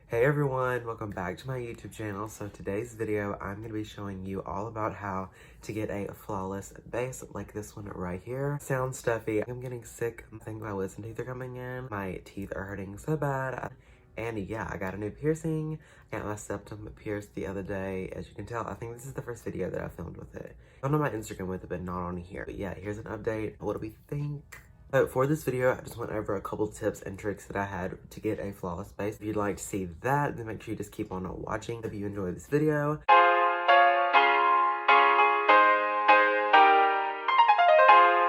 Hey everyone, welcome back to my YouTube channel. So today's video, I'm going to be showing you all about how to get a flawless base like this one right here. Sounds stuffy. I'm getting sick. I think my wisdom teeth are coming in. My teeth are hurting so bad. And yeah, I got a new piercing. I got my septum pierced the other day. As you can tell, I think this is the first video that I filmed with it. I'm on my Instagram with it, but not on here. But yeah, here's an update. What do we think? For this video, I just went over a couple tips and tricks that I had to get a flawless base. If you'd like to see that, then make sure you just keep on watching. If you enjoyed this video,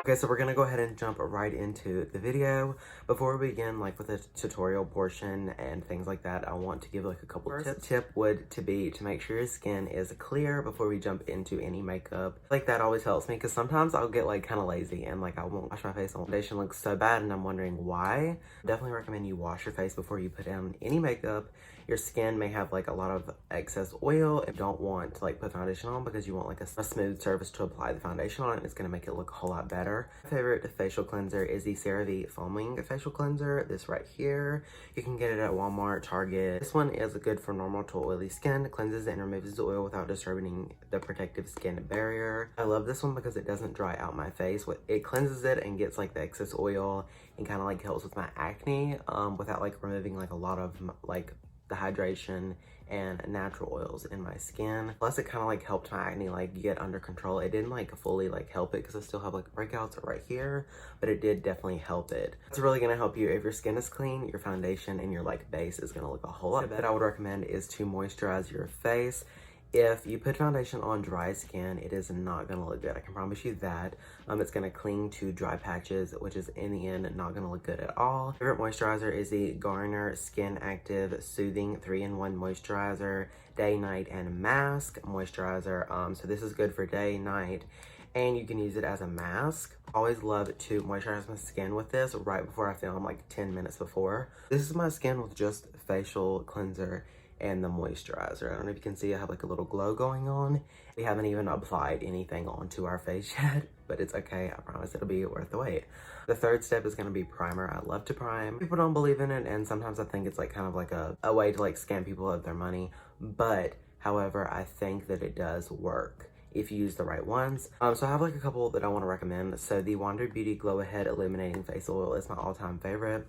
okay, so we're gonna go ahead and jump right into the video. Before we begin, like with the tutorial portion and things like that, I want to give like a couple tips. First tip would to be to make sure your skin is clear before we jump into any makeup. Like that always helps me because sometimes I'll get like kind of lazy and like I won't wash my face. The foundation looks so bad and I'm wondering why. Definitely recommend you wash your face before you put down any makeup. Your skin may have like a lot of excess oil and you don't want to like put foundation on because you want like a smooth surface to apply the foundation on. It's gonna make it look a whole lot better. My favorite facial cleanser is the CeraVe Foaming Facial Cleanser. This right here. You can get it at Walmart, Target. This one is good for normal to oily skin. It cleanses and removes the oil without disturbing the protective skin barrier. I love this one because it doesn't dry out my face. It cleanses it and gets like the excess oil and kind of like helps with my acne without like removing like a lot of like the hydration and natural oils in my skin. Plus it kind of like helped my acne like get under control. It didn't like fully like help it because I still have like breakouts right here, but it did definitely help it. It's really gonna help you if your skin is clean, your foundation and your like base is gonna look a whole lot better. What I would recommend is to moisturize your face. If you put foundation on dry skin, it is not gonna look good. I can promise you that. It's gonna cling to dry patches, which is in the end not gonna look good at all. Favorite moisturizer is the Garnier Skin Active Soothing 3-in-1 Moisturizer, Day, Night, and Mask Moisturizer. So this is good for day, night, and you can use it as a mask. Always love to moisturize my skin with this right before I film, like 10 minutes before. This is my skin with just facial cleanser and the moisturizer. I don't know if you can see I have like a little glow going on. We haven't even applied anything onto our face yet, but it's okay. I promise it'll be worth the wait. The third step is gonna be primer. I love to prime. People don't believe in it, and sometimes I think it's like kind of like a way to like scam people of their money. But however, I think that it does work if you use the right ones. So I have like a couple that I want to recommend. So the Wander Beauty Glow Ahead Illuminating Face Oil is my all-time favorite.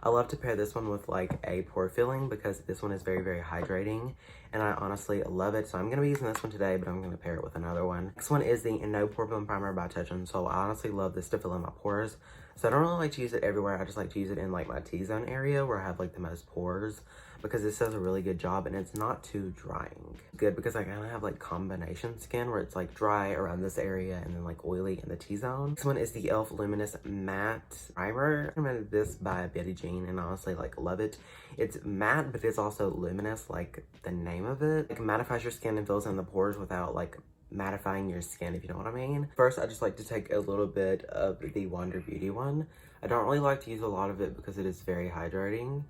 I love to pair this one with like a pore filling because this one is very, very hydrating and I honestly love it. So I'm going to be using this one today, but I'm going to pair it with another one. Next one is the No Pore Film Primer by Touch In Sol. I honestly love this to fill in my pores. So I don't really like to use it everywhere. I just like to use it in like my T-zone area where I have like the most pores because this does a really good job and it's not too drying. Good because I kind of have like combination skin where it's like dry around this area and then like oily in the T-zone. This one is the e.l.f. Luminous Matte Primer. I recommended this by Betty Jean and honestly like love it. It's matte but it's also luminous like the name of it. It mattifies your skin and fills in the pores without like mattifying your skin, if you know what I mean. First, I just like to take a little bit of the Wander Beauty one. I don't really like to use a lot of it because it is very hydrating.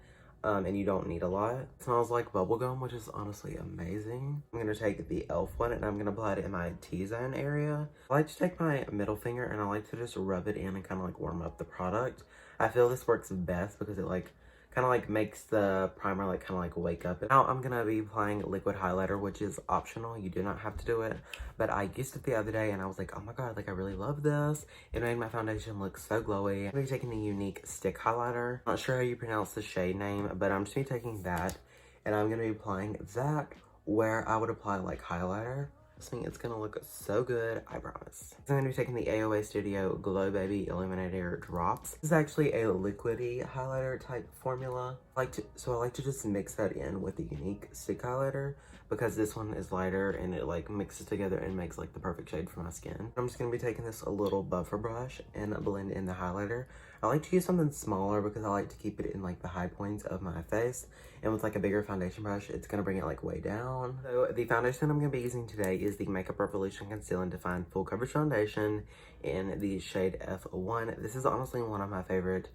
And you don't need a lot. It smells like bubblegum, which is honestly amazing. I'm gonna take the e.l.f. one and I'm gonna apply it in my T-zone area. I like to take my middle finger and I like to just rub it in and kind of like warm up the product. I feel this works best because it like kind of like makes the primer like kind of like wake up. Now I'm gonna be applying liquid highlighter, which is optional. You do not have to do it, but I used it the other day and I was like, oh my god, like I really love this. It made my foundation look so glowy. I'm gonna be taking the Younique stick highlighter. Not sure how you pronounce the shade name, but I'm just gonna be taking that and I'm gonna be applying that where I would apply like highlighter. I think it's gonna look so good, I promise. So I'm gonna be taking the AOA Studio Glow Baby Illuminator Drops. This is actually a liquidy highlighter type formula. I like to just mix that in with the Younique stick highlighter because this one is lighter and it like mixes together and makes like the perfect shade for my skin. I'm just gonna be taking this little buffer brush and blend in the highlighter. I like to use something smaller because I like to keep it in like the high points of my face. And with like a bigger foundation brush, it's gonna bring it like way down. So the foundation I'm gonna be using today is the Makeup Revolution Conceal and Define Full Coverage Foundation in the shade F1. This is honestly one of my favorite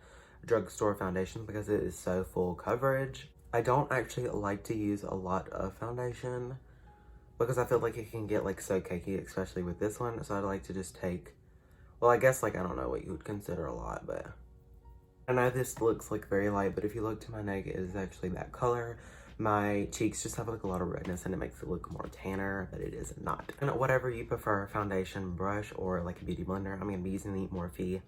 drugstore foundations because it is so full coverage. I don't actually like to use a lot of foundation because I feel like it can get like so cakey, especially with this one. So I'd like to just take, well, I guess like, I don't know what you would consider a lot, but I know this looks like very light, but if you look to my neck, it is actually that color. My cheeks just have like a lot of redness and it makes it look more tanner, but it is not. And whatever you prefer, foundation, brush, or like a beauty blender, I'm gonna be using the Morphe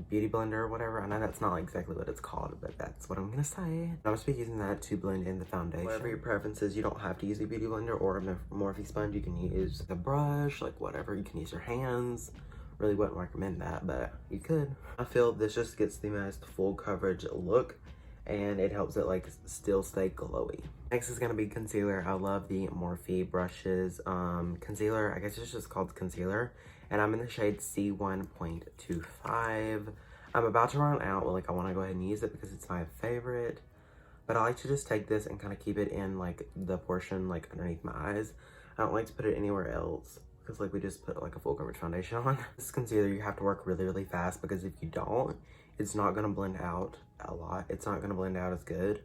beauty blender or whatever. I know that's not exactly what it's called, but that's what I'm gonna say. I'm just be using that to blend in the foundation. Whatever your preference is, you don't have to use a beauty blender or a Morphe sponge. You can use a brush, like whatever. You can use your hands. Really wouldn't recommend that, but you could. I feel this just gets the most full coverage look and it helps it like still stay glowy. Next is gonna be concealer. I love the Morphe brushes concealer. I guess it's just called concealer, and I'm in the shade C1.25. I'm about to run out, but like I want to go ahead and use it because it's my favorite. But I like to just take this and kind of keep it in like the portion like underneath my eyes. I don't like to put it anywhere else because like we just put like a full coverage foundation on. This concealer you have to work really fast because if you don't, it's not gonna blend out a lot. It's not gonna blend out as good.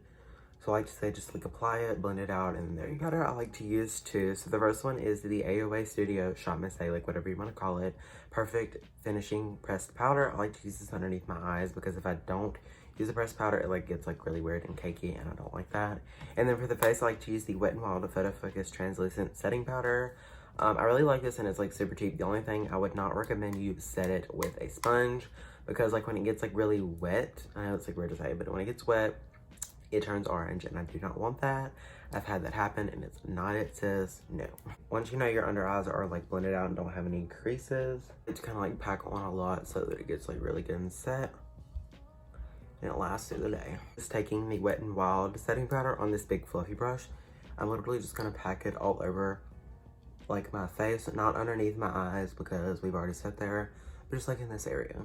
So I like to say just like apply it, blend it out, and there you go. Powder I like to use too. So the first one is the AOA Studio Shot Miss A, like whatever you want to call it. Perfect Finishing Pressed Powder. I like to use this underneath my eyes because if I don't use a pressed powder, it like gets like really weird and cakey, and I don't like that. And then for the face, I like to use the Wet n Wild Photo Focus Translucent Setting Powder. I really like this and it's like super cheap. The only thing I would not recommend you set it with a sponge because like when it gets like really wet, I know it's like weird to say, but when it gets wet, it turns orange and I do not want that. I've had that happen and it's not it, sis. No. Once you know your under eyes are like blended out and don't have any creases, it's kind of like pack on a lot so that it gets like really good and set. And it lasts through the day. Just taking the Wet n Wild setting powder on this big fluffy brush, I'm literally just gonna pack it all over like my face, not underneath my eyes because we've already set there, but just like in this area.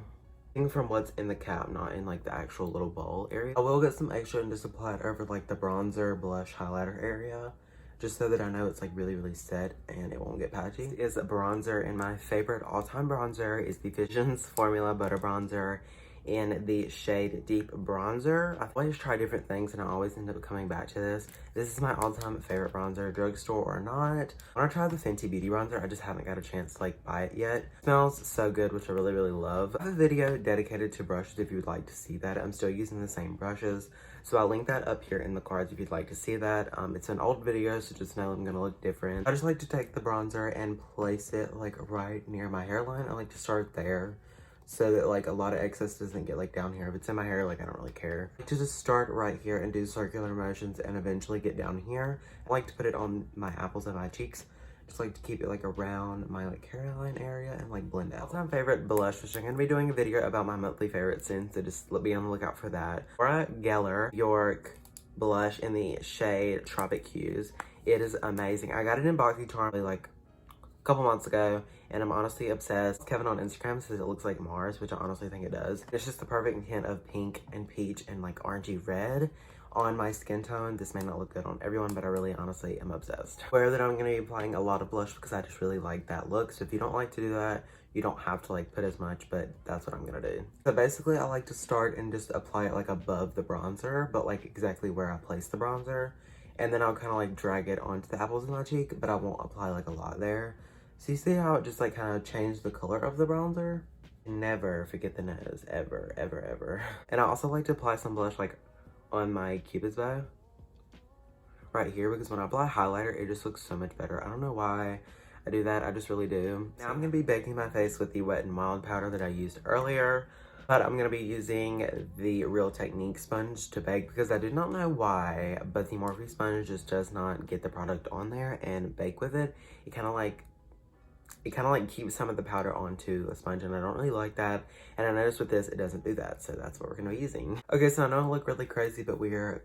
From what's in the cap, not in like the actual little bowl area. I will get some extra and just apply it over like the bronzer, blush, highlighter area, just so that I know it's like really set and it won't get patchy. This is a bronzer, and my favorite all-time bronzer is the Visions Formula Butter Bronzer in the shade Deep Bronzer. I always try different things and I always end up coming back to this. This is my all-time favorite bronzer, drugstore or not. I want to try the Fenty Beauty bronzer. I just haven't got a chance to like buy it yet. It smells so good, which I really love. I have a video dedicated to brushes if you would like to see that. I'm still using the same brushes, so I'll link that up here in the cards if you'd like to see that. It's an old video, so just know I'm gonna look different. I just like to take the bronzer and place it like right near my hairline. I like to start there, so that like a lot of excess doesn't get like down here. If it's in my hair, like I don't really care. I like to just start right here and do circular motions and eventually get down here. I like to put it on my apples and my cheeks. Just like to keep it like around my like hairline area and like blend out. My favorite blush, which I'm gonna be doing a video about my monthly favorite soon, so just be on the lookout for that. Laura Geller York blush in the shade Tropic Hues. It is amazing. I got it in Boxy Charm like a couple months ago, and I'm honestly obsessed. Kevin on Instagram says it looks like Mars, which I honestly think it does. It's just the perfect hint of pink and peach and like orangey red on my skin tone. This may not look good on everyone, but I really honestly am obsessed. Aware that I'm going to be applying a lot of blush because I just really like that look. So if you don't like to do that, you don't have to like put as much, but that's what I'm going to do. So basically I like to start and just apply it like above the bronzer, but like exactly where I place the bronzer. And then I'll kind of like drag it onto the apples of my cheek, but I won't apply like a lot there. So you see how it just like kind of changed the color of the bronzer? Never forget the nose, ever. And I also like to apply some blush like on my cupid's bow right here, because when I apply highlighter, it just looks so much better. I don't know why I do that, I just really do. Now I'm gonna be baking my face with the Wet n Wild powder that I used earlier, but I'm gonna be using the Real Technique sponge to bake because I do not know why, but the Morphe sponge just does not get the product on there and bake with it. It kind of like keeps some of the powder onto a sponge, and I don't really like that. And I noticed with this, it doesn't do that, so that's what we're gonna be using. Okay, so I know I look really crazy, but we're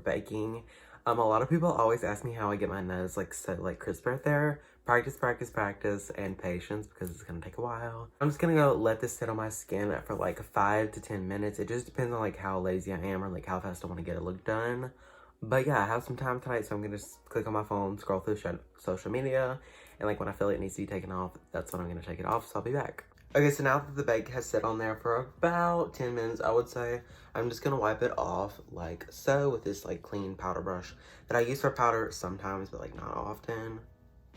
baking. A lot of people always ask me how I get my nose like so like crisp right there. Practice, and patience, because it's gonna take a while. I'm just gonna go let this sit on my skin for like 5 to 10 minutes. It just depends on like how lazy I am or like how fast I want to get a look done. But yeah, I have some time tonight, so I'm gonna just click on my phone, scroll through social media, and like when I feel it needs to be taken off, that's when I'm gonna take it off, so I'll be back. Okay, so now that the bake has sit on there for about 10 minutes, I would say, I'm just gonna wipe it off like so with this like clean powder brush that I use for powder sometimes, but like not often.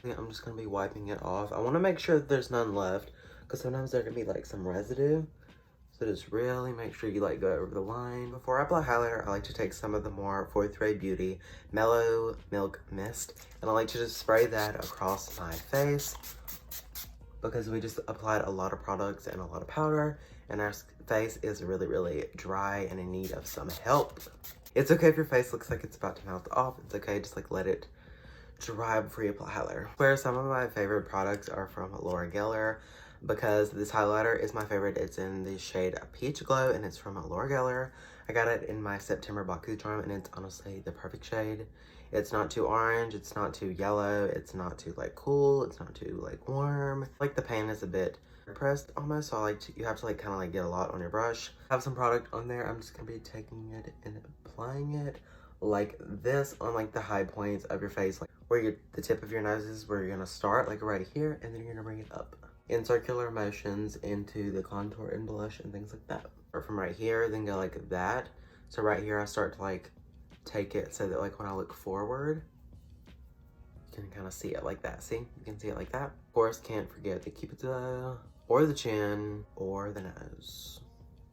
Yeah, I'm just gonna be wiping it off. I wanna make sure that there's none left, because sometimes there can be like some residue. So So just really make sure you like go over the line. Before I apply highlighter, I like to take some of the more 4th Ray Beauty Mellow Milk Mist, and I like to just spray that across my face because we just applied a lot of products and a lot of powder, and our face is really, really dry and in need of some help. It's okay if your face looks like it's about to melt off. It's okay, just like let it dry before you apply highlighter. Where some of my favorite products are from Laura Geller, because this highlighter is my favorite. It's in the shade Peach Glow, and it's from Laura Geller. I got it in my September Baku charm, and it's honestly the perfect shade. It's not too orange, it's not too yellow, it's not too like cool, it's not too like warm. Like the pan is a bit pressed almost, so I like to, you have to like kind of like get a lot on your brush. I have some product on there. I'm just gonna be taking it and applying it like this on like the high points of your face, like where the tip of your nose is, where you're gonna start, like right here, and then you're gonna bring it up in circular motions into the contour and blush and things like that. Or from right here, then go like that. So right here, I start to like take it so that like when I look forward, you can kind of see it like that. See, you can see it like that. Of course, can't forget the cupid's or the chin or the nose.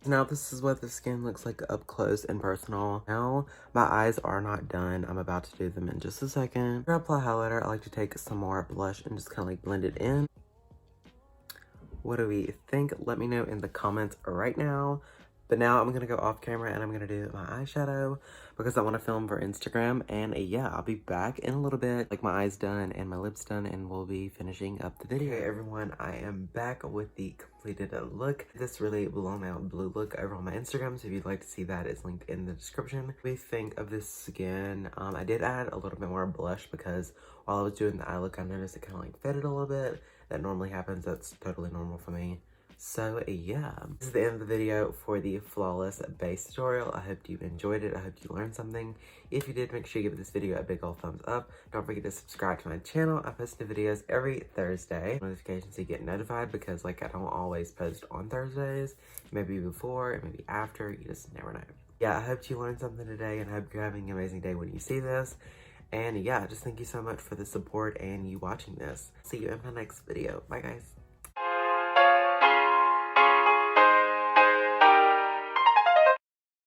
Now this is what the skin looks like up close and personal. Now my eyes are not done. I'm about to do them in just a second. To apply highlighter, I like to take some more blush and just kind of like blend it in. What do we think? Let me know in the comments right now. But now I'm gonna go off camera and I'm gonna do my eyeshadow because I want to film for Instagram. And yeah, I'll be back in a little bit. Like my eyes done and my lips done, and we'll be finishing up the video. Hey everyone, I am back with the completed look. This really blown out blue look over on my Instagram, so if you'd like to see that, it's linked in the description. What do we think of this skin? I did add a little bit more blush because while I was doing the eye look, I noticed it kind of like faded a little bit. That normally happens. That's totally normal for me. So yeah, this is the end of the video for the Flawless Base tutorial. I hope you enjoyed it. I hope you learned something. If you did, make sure you give this video a big old thumbs up. Don't forget to subscribe to my channel. I post new videos every Thursday. Notifications so you get notified, because like I don't always post on Thursdays. Maybe before, maybe after. You just never know. Yeah, I hope you learned something today, and I hope you're having an amazing day when you see this. And yeah, just thank you so much for the support and you watching this. See you in my next video. Bye guys.